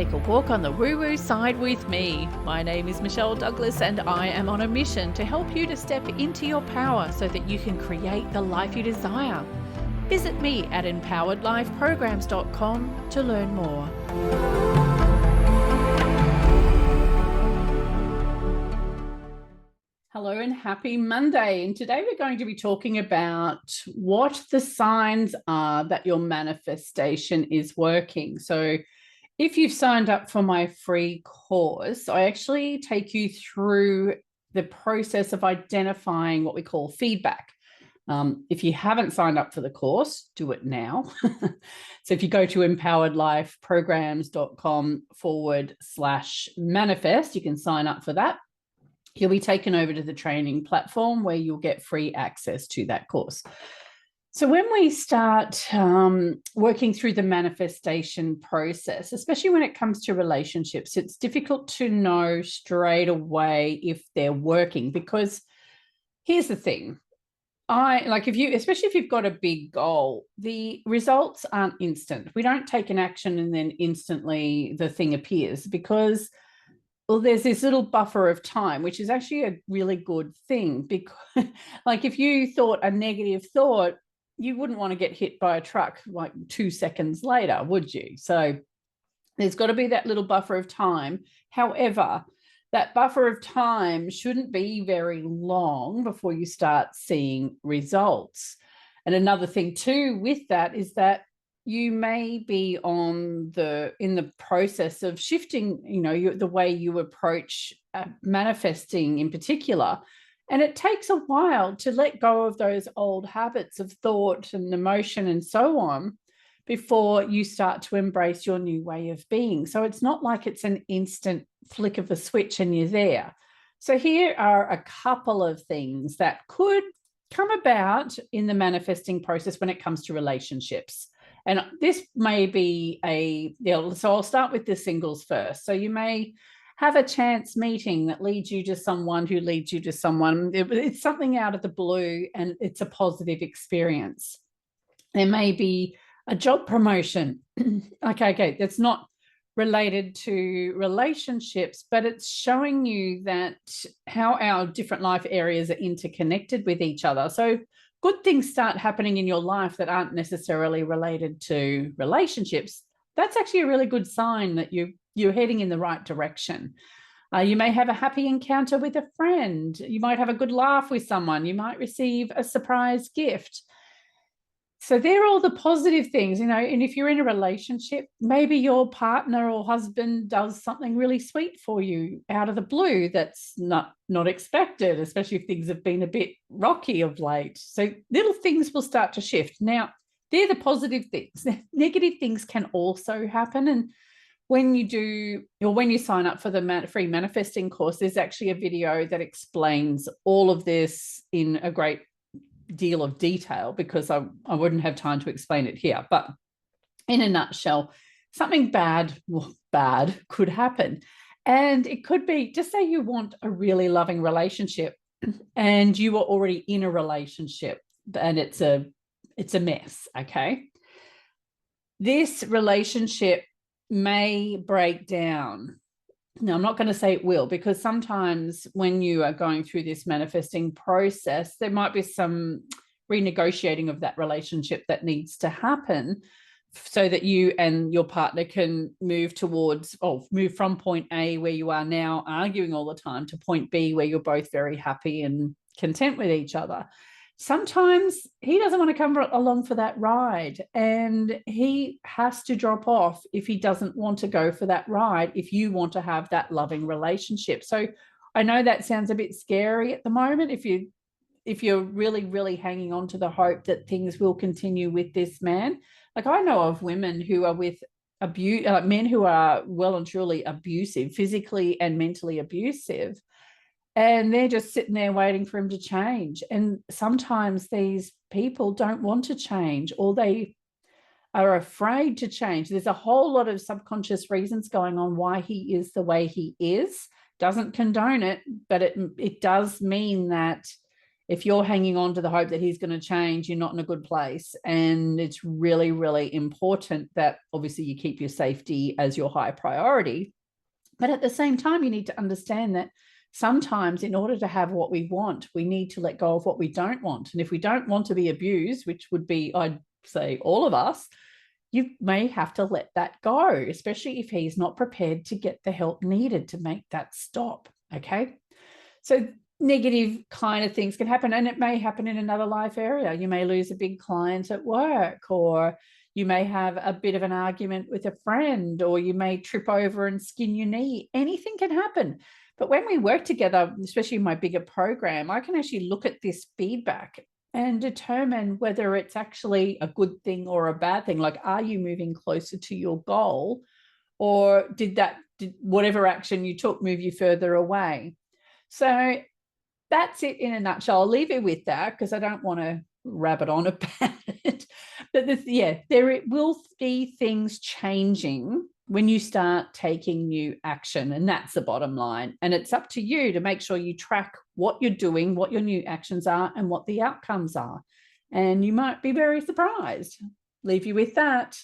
take a walk on the woo-woo side with me. My name is Michelle Douglas and I am on a mission to help you to step into your power so that you can create the life you desire. Visit me at empoweredlifeprograms.com to learn more. Hello and happy Monday. And today we're going to be talking about what the signs are that your manifestation is working. So if you've signed up for my free course, I actually take you through the process of identifying what we call feedback. If you haven't signed up for the course, do it now. So if you go to empoweredlifeprograms.com/manifest, you can sign up for that. You'll be taken over to the training platform where you'll get free access to that course. So when we start working through the manifestation process, especially when it comes to relationships, it's difficult to know straight away if they're working, because here's the thing. Especially if you've got a big goal, the results aren't instant. We don't take an action and then instantly the thing appears, because there's this little buffer of time, which is actually a really good thing, because like if you thought a negative thought, you wouldn't want to get hit by a truck like 2 seconds later, would you? So there's got to be that little buffer of time. However, that buffer of time shouldn't be very long before you start seeing results. And another thing too with that is that you may be in the process of shifting, the way you approach manifesting in particular. And it takes a while to let go of those old habits of thought and emotion and so on before you start to embrace your new way of being. So it's not like it's an instant flick of a switch and you're there. So here are a couple of things that could come about in the process when it comes to relationships. And this may be so I'll start with the singles first. So you may have a chance meeting that leads you to someone who leads you to someone. It's something out of the blue and it's a positive experience. There may be a job promotion. Okay, that's not related to relationships, but it's showing you that how our different life areas are interconnected with each other. So good things start happening in your life that aren't necessarily related to relationships. That's actually a really good sign that you're heading in the right direction. You may have a happy encounter with a friend. You might have a good laugh with someone. You might receive a surprise gift. So they're all the positive things, and if you're in a relationship, maybe your partner or husband does something really sweet for you out of the blue that's not expected, especially if things have been a bit rocky of late. So little things will start to shift. Now, they're the positive things. Negative things can also happen. And when you sign up for the free manifesting course, there's actually a video that explains all of this in a great deal of detail, because I wouldn't have time to explain it here. But in a nutshell, something bad could happen. And it could be, just say you want a really loving relationship and you are already in a relationship and it's a mess, okay? This relationship may break down. Now, I'm not going to say it will, because sometimes when you are going through this manifesting process, there might be some renegotiating of that relationship that needs to happen so that you and your partner can move from point A, where you are now arguing all the time, to point B, where you're both very happy and content with each other. Sometimes he doesn't want to come along for that ride, and he has to drop off if he doesn't want to go for that ride, if you want to have that loving relationship. So I know that sounds a bit scary at the moment if you're really, really hanging on to the hope that things will continue with this man. Like, I know of women who are with men who are well and truly abusive, physically and mentally abusive, and they're just sitting there waiting for him to change. And sometimes these people don't want to change, or they are afraid to change. There's a whole lot of subconscious reasons going on why he is the way he is. Doesn't condone it, but it does mean that If you're hanging on to the hope that he's going to change, you're not in a good place. And it's really, really important that obviously you keep your safety as your high priority. But at the same time, you need to understand that sometimes in order to have what we want, we need to let go of what we don't want. And if we don't want to be abused, which would be, I'd say, all of us, you may have to let that go, especially if he's not prepared to get the help needed to make that stop. Okay. So negative kind of things can happen, and it may happen in another life area. You may lose a big client at work, or you may have a bit of an argument with a friend, or you may trip over and skin your knee. Anything can happen. But when we work together, especially in my bigger program, I can actually look at this feedback and determine whether it's actually a good thing or a bad thing. Like, are you moving closer to your goal, or did whatever action you took move you further away? So that's it in a nutshell. I'll leave it with that because I don't want to rabbit on about it. But there will be things changing when you start taking new action, and that's the bottom line. And it's up to you to make sure you track what you're doing, what your new actions are, and what the outcomes are. And you might be very surprised. Leave you with that.